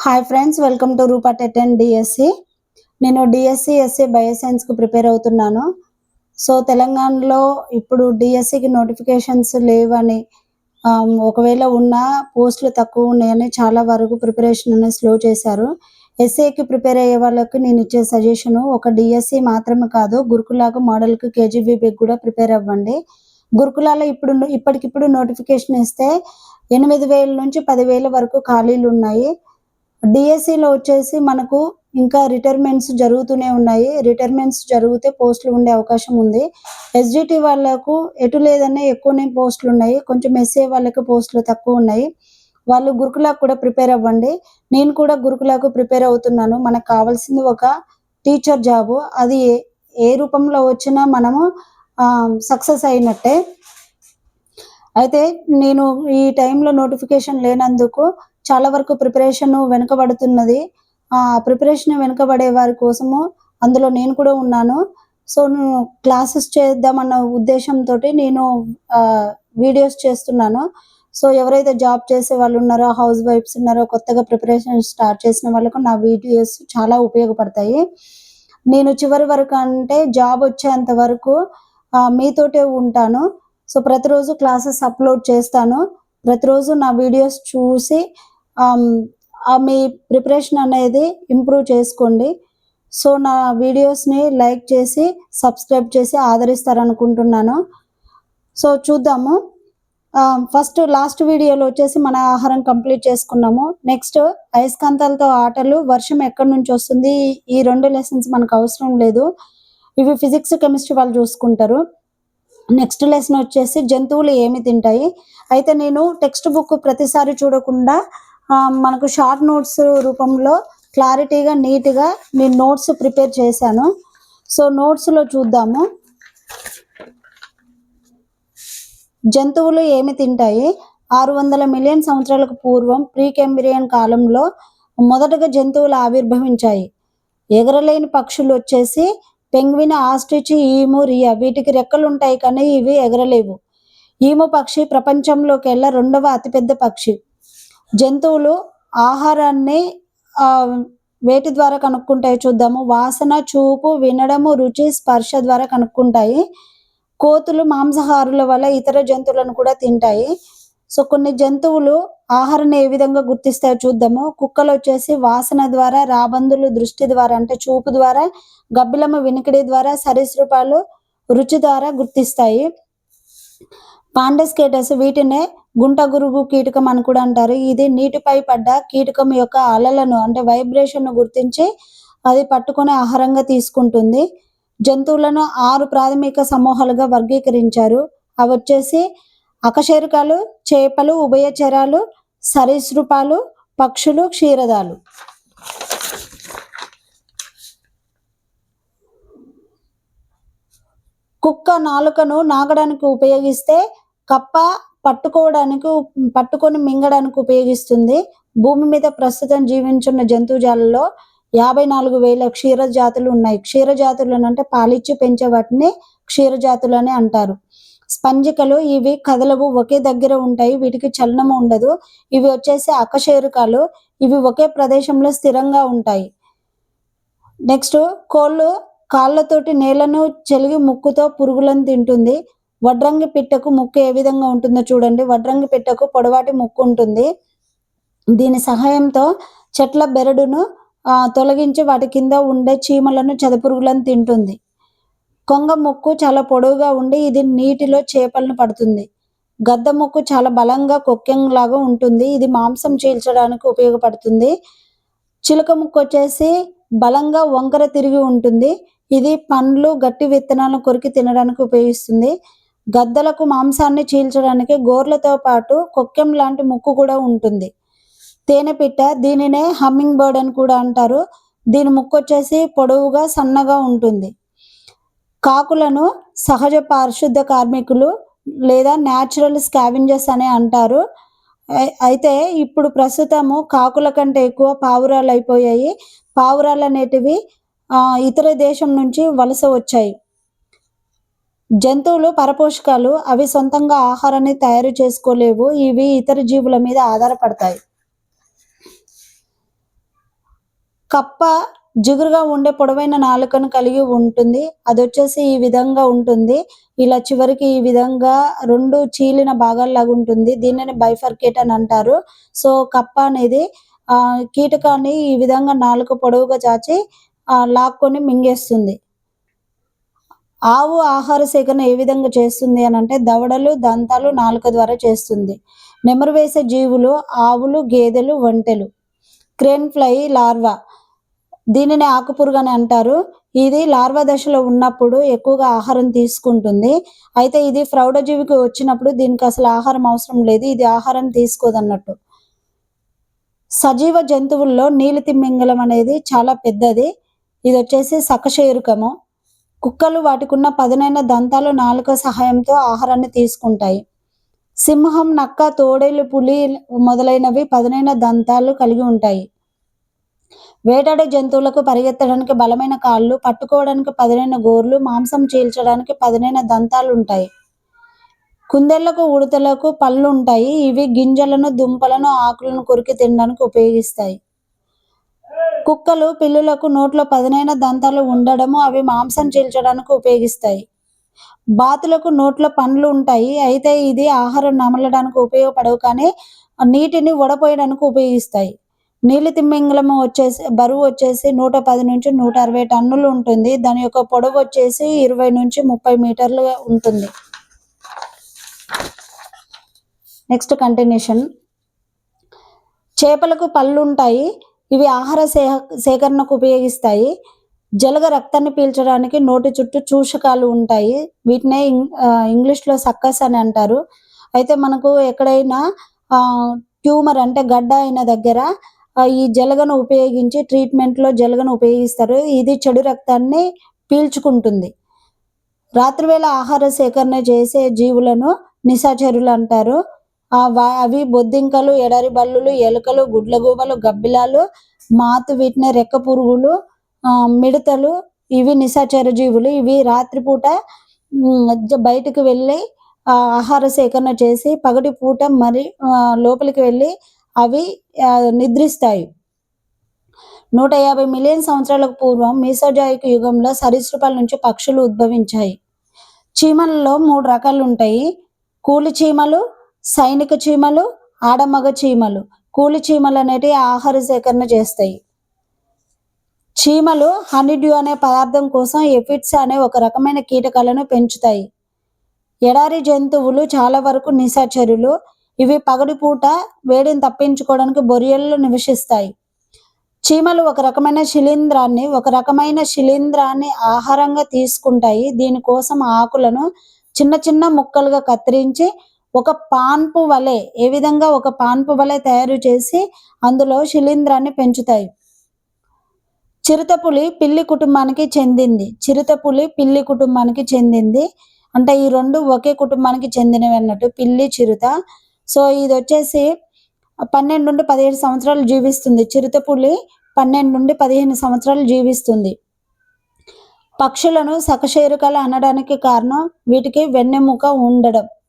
Hi friends, welcome to Roopa TET and DSC. నేను DSC SA బయోసైన్స్కి prepare అవుతున్నాను. So తెలంగాణలో ఇప్పుడు డిఎస్సికి నోటిఫికేషన్స్ లేవని, ఒకవేళ ఉన్న పోస్టులు తక్కువ ఉన్నాయని చాలా వరకు ప్రిపరేషన్ అనేది స్లో చేశారు. ఎస్ఏకి ప్రిపేర్ అయ్యే వాళ్ళకి నేను ఇచ్చే సజెషను, ఒక డిఎస్సి మాత్రమే కాదు, గురుకులాగా మోడల్కి కేజీబీపీకి కూడా ప్రిపేర్ అవ్వండి. గురుకులాలో ఇప్పటికిప్పుడు నోటిఫికేషన్ ఇస్తే 8,000 నుంచి 10,000 వరకు ఖాళీలు ఉన్నాయి. డిఎస్సిలో వచ్చేసి మనకు ఇంకా రిటైర్మెంట్స్ జరుగుతూనే ఉన్నాయి. రిటైర్మెంట్స్ జరిగితే పోస్టులు ఉండే అవకాశం ఉంది. ఎస్జిటి వాళ్ళకు ఎటు లేదనే ఎక్కువనే పోస్టులు ఉన్నాయి. కొంచెం ఎస్ఏ వాళ్ళకి పోస్టులు తక్కువ ఉన్నాయి. వాళ్ళు గురుకులకు కూడా ప్రిపేర్ అవ్వండి. నేను కూడా గురుకులకు ప్రిపేర్ అవుతున్నాను. మనకు కావాల్సింది ఒక టీచర్ జాబు. అది ఏ రూపంలో వచ్చినా మనము సక్సెస్ అయినట్టే. అయితే నేను ఈ టైంలో నోటిఫికేషన్ లేనందుకు చాలా వరకు ప్రిపరేషన్ వెనుకబడుతున్నది. ప్రిపరేషన్ వెనుకబడే వారి కోసము అందులో నేను కూడా ఉన్నాను. సో నేను క్లాసెస్ చేద్దామన్న ఉద్దేశంతో నేను వీడియోస్ చేస్తున్నాను. సో ఎవరైతే జాబ్ చేసే వాళ్ళు ఉన్నారో, హౌస్ వైఫ్స్ ఉన్నారో, కొత్తగా ప్రిపరేషన్ స్టార్ట్ చేసిన వాళ్ళకు నా వీడియోస్ చాలా ఉపయోగపడతాయి. నేను చివరి వరకు అంటే జాబ్ వచ్చేంత వరకు మీతోటే ఉంటాను. సో ప్రతిరోజు క్లాసెస్ అప్లోడ్ చేస్తాను. ప్రతిరోజు నా వీడియోస్ చూసి మీ ప్రిపరేషన్ అనేది ఇంప్రూవ్ చేసుకోండి. సో నా వీడియోస్ని లైక్ చేసి సబ్స్క్రైబ్ చేసి ఆదరిస్తారనుకుంటున్నాను. సో చూద్దాము. ఫస్ట్ లాస్ట్ వీడియోలో వచ్చేసి మన ఆహారం కంప్లీట్ చేసుకున్నాము. నెక్స్ట్ అయస్కాంతాలతో ఆటలు, వర్షం ఎక్కడి నుంచి వస్తుంది, ఈ 2 లెసన్స్ మనకు అవసరం లేదు. ఇవి ఫిజిక్స్ కెమిస్ట్రీ వాళ్ళు చూసుకుంటారు. నెక్స్ట్ లెసన్ వచ్చేసి జంతువులు ఏమి తింటాయి. అయితే నేను టెక్స్ట్ బుక్ ప్రతిసారి చూడకుండా మనకు షార్ట్ నోట్స్ రూపంలో క్లారిటీగా నీట్గా నేను నోట్స్ ప్రిపేర్ చేశాను. సో నోట్స్లో చూద్దాము. జంతువులు ఏమి తింటాయి. 600 మిలియన్ సంవత్సరాలకు పూర్వం ప్రీకెంబ్రియన్ కాలంలో మొదటగా జంతువులు ఆవిర్భవించాయి. ఎగరలేని పక్షులు వచ్చేసి పెంగ్విన్, ఆస్ట్రిచ్, ఈము, రియా. వీటికి రెక్కలు ఉంటాయి కానీ ఇవి ఎగరలేవు. ఈము పక్షి ప్రపంచంలోకెల్లా 2వ అతిపెద్ద పక్షి. జంతువులు ఆహారాన్ని వేటి ద్వారా కనుక్కుంటాయి చూద్దాము. వాసన, చూపు, వినడము, రుచి, స్పర్శ ద్వారా కనుక్కుంటాయి. కోతులు మాంసాహారుల వల్ల ఇతర జంతువులను కూడా తింటాయి. సో కొన్ని జంతువులు ఆహారాన్ని ఏ విధంగా గుర్తిస్తాయో చూద్దాము. కుక్కలు వచ్చేసి వాసన ద్వారా, రాబందులు దృష్టి ద్వారా అంటే చూపు ద్వారా, గబ్బిలము వినికిడి ద్వారా, సరీసృపాలు రుచి ద్వారా గుర్తిస్తాయి. పాండస్కేటస్, వీటినే గుంటగురుగు కీటకం అని కూడా అంటారు. ఇది నీటిపై పడ్డ కీటకం యొక్క అలలను అంటే వైబ్రేషన్ను గుర్తించి అది పట్టుకొని ఆహారంగా తీసుకుంటుంది. జంతువులను 6 ప్రాథమిక సమూహాలుగా వర్గీకరించారు. అవి వచ్చేసి అకశేరుకాలు, చేపలు, ఉభయచరాలు, సరీసృపాలు, పక్షులు, క్షీరదాలు. కుక్క నాలుకను నాగడానికి ఉపయోగిస్తే, కప్ప పట్టుకొని మింగడానికి ఉపయోగిస్తుంది. భూమి మీద ప్రస్తుతం జీవించున్న జంతుజాలలో 54,000 క్షీరజాతులు ఉన్నాయి. క్షీరజాతులను అంటే పాలిచ్చి పెంచే వాటిని క్షీరజాతులు అని అంటారు. స్పంజికలు, ఇవి కదలవు, ఒకే దగ్గర ఉంటాయి, వీటికి చలనము ఉండదు. ఇవి వచ్చేసి అకశేరుకాలు, ఇవి ఒకే ప్రదేశంలో స్థిరంగా ఉంటాయి. నెక్స్ట్ కోళ్ళు కాళ్ళతోటి నేలను చెలిగి ముక్కుతో పురుగులను తింటుంది. వడ్రంగి పిట్టకు ముక్కు ఏ విధంగా ఉంటుందో చూడండి. వడ్రంగి పిట్టకు పొడవాటి ముక్కు ఉంటుంది. దీని సహాయంతో చెట్ల బెరడును తొలగించి వాటి కింద ఉండే చీమలను, చదపురుగులను తింటుంది. కొంగ ముక్కు చాలా పొడవుగా ఉండి ఇది నీటిలో చేపలను పడుతుంది. గద్ద ముక్కు చాలా బలంగా కొక్కెంలాగా ఉంటుంది. ఇది మాంసం చీల్చడానికి ఉపయోగపడుతుంది. చిలుక ముక్కు వచ్చేసి బలంగా వంకర తిరిగి ఉంటుంది. ఇది పండ్లు, గట్టి విత్తనాలను కొరికి తినడానికి ఉపయోగిస్తుంది. గద్దలకు మాంసాన్ని చీల్చడానికి గోర్లతో పాటు కొక్కెం లాంటి ముక్కు కూడా ఉంటుంది. తేనెపిట్ట, దీనినే హమ్మింగ్ బర్డ్ అని కూడా అంటారు. దీని ముక్కు వచ్చేసి పొడవుగా సన్నగా ఉంటుంది. కాకులను సహజ పారిశుద్ధ కార్మికులు లేదా న్యాచురల్ స్కావెంజర్స్ అని అంటారు. అయితే ఇప్పుడు ప్రస్తుతము కాకుల కంటే ఎక్కువ పావురాలు అయిపోయాయి. పావురాలు అనేటివి ఇతర దేశం నుంచి వలస వచ్చాయి. జంతువులు పరపోషకాలు, అవి సొంతంగా ఆహారాన్ని తయారు చేసుకోలేవు. ఇవి ఇతర జీవుల మీద ఆధారపడతాయి. కప్ప జిగురుగా ఉండే పొడవైన నాలుకను కలిగి ఉంటుంది. అదొచ్చేసి ఈ విధంగా ఉంటుంది. ఇలా చివరికి ఈ విధంగా 2 చీలిన భాగాల్లాగా ఉంటుంది. దీనిని బైఫర్కేట్ అని అంటారు. సో, కప్ప అనేది కీటకాన్ని ఈ విధంగా నాలుక పొడవుగా చాచి లాక్కొని మింగేస్తుంది. ఆవు ఆహార సేకరణ ఏ విధంగా చేస్తుంది అనంటే దవడలు, దంతాలు, నాలుక ద్వారా చేస్తుంది. నెమరు వేసే జీవులు ఆవులు, గేదెలు, ఒంటెలు. క్రేన్ ఫ్లై లార్వా, దీనిని ఆకుపురుగు అని అంటారు. ఇది లార్వా దశలో ఉన్నప్పుడు ఎక్కువగా ఆహారం తీసుకుంటుంది. అయితే ఇది ప్రౌఢజీవికి వచ్చినప్పుడు దీనికి అసలు ఆహారం అవసరం లేదు. ఇది ఆహారం తీసుకోదన్నట్టు. సజీవ జంతువుల్లో నీలితిమింగలం అనేది చాలా పెద్దది. ఇది వచ్చేసి సకశేరుకము. కుక్కలు వాటికున్న పదునైన దంతాలు, నాలుక సహాయంతో ఆహారాన్ని తీసుకుంటాయి. సింహం, నక్క, తోడేలు, పులి మొదలైనవి పదునైన దంతాలు కలిగి ఉంటాయి. వేటాడే జంతువులకు పరిగెత్తడానికి బలమైన కాళ్ళు, పట్టుకోవడానికి పదునైన గోర్లు, మాంసం చీల్చడానికి పదునైన దంతాలుంటాయి. కుందేళ్లకు, ఉడతలకు పళ్ళు ఉంటాయి. ఇవి గింజలను, దుంపలను, ఆకులను కొరికి తినడానికి ఉపయోగిస్తాయి. కుక్కలు, పిల్లులకు నోట్లో పదునైన దంతాలు ఉండడము అవి మాంసం చీల్చడానికి ఉపయోగిస్తాయి. బాతులకు నోట్లో పండ్లు ఉంటాయి. అయితే ఇది ఆహారం నమలడానికి ఉపయోగపడవు, కానీ నీటిని వడపోయడానికి ఉపయోగిస్తాయి. నీలి తిమింగలం బరువు వచ్చేసి 110 నుంచి 160 టన్నులు ఉంటుంది. దాని యొక్క పొడవు వచ్చేసి 20 నుంచి 30 మీటర్లు ఉంటుంది. Next continuation. చేపలకు పళ్ళు ఉంటాయి. ఇవి ఆహార సేకరణకు ఉపయోగిస్తాయి. జలగ రక్తాన్ని పీల్చడానికి నోటి చుట్టూ చూషకాలు ఉంటాయి. వీటినే ఇంగ్లీష్లో సక్కస్ అని అంటారు. అయితే మనకు ఎక్కడైనా ట్యూమర్ అంటే గడ్డ అయిన దగ్గర ఈ జలగను ఉపయోగించి ట్రీట్మెంట్లో జలగను ఉపయోగిస్తారు. ఇది చెడు రక్తాన్ని పీల్చుకుంటుంది. రాత్రివేళ ఆహార సేకరణ చేసే జీవులను నిశాచరులు అంటారు. అవి బొద్దింకలు, ఎడారి బల్లులు, ఎలుకలు, గుడ్లగూబలు, గబ్బిలాలు, మాతు, వీటిని రెక్క పురుగులు, మిడతలు, ఇవి నిశాచర జీవులు. ఇవి రాత్రిపూట బయటకు వెళ్ళి ఆహార సేకరణ చేసి పగటి పూట మరి లోపలికి వెళ్ళి అవి నిద్రిస్తాయి. 150 మిలియన్ సంవత్సరాలకు పూర్వం మీసోజాయిక్ యుగంలో సరీసృపాల నుంచి పక్షులు ఉద్భవించాయి. చీమలలో 3 రకాలు ఉంటాయి. కూలి చీమలు, సైనిక చీమలు, ఆడమగ చీమలు. కూలి చీమలు అనేటివి ఆహార సేకరణ చేస్తాయి. చీమలు హనీడ్యూ అనే పదార్థం కోసం ఎఫిడ్స్ అనే ఒక రకమైన కీటకాలను పెంచుతాయి. ఎడారి జంతువులు చాలా వరకు నిశాచరులు. ఇవి పగటిపూట వేడిని తప్పించుకోవడానికి బొరియల్లో నివసిస్తాయి. చీమలు ఒక రకమైన శిలీంధ్రాన్ని ఆహారంగా తీసుకుంటాయి. దీనికోసం ఆకులను చిన్న చిన్న ముక్కలుగా కత్తిరించి ఒక పాన్పు వలె తయారు చేసి అందులో శిలీంధ్రాన్ని పెంచుతాయి. చిరుతపులి పిల్లి కుటుంబానికి చెందింది. అంటే ఈ 2 ఒకే కుటుంబానికి చెందినవి అన్నట్టు, పిల్లి, చిరుత. సో ఇది వచ్చేసి 12 నుండి 17 సంవత్సరాలు జీవిస్తుంది. చిరుతపులి 12 నుండి 15 సంవత్సరాలు జీవిస్తుంది. పక్షులను సకశేరుకాలు అనడానికి కారణం వీటికి వెన్నెముక ఉంటుంది.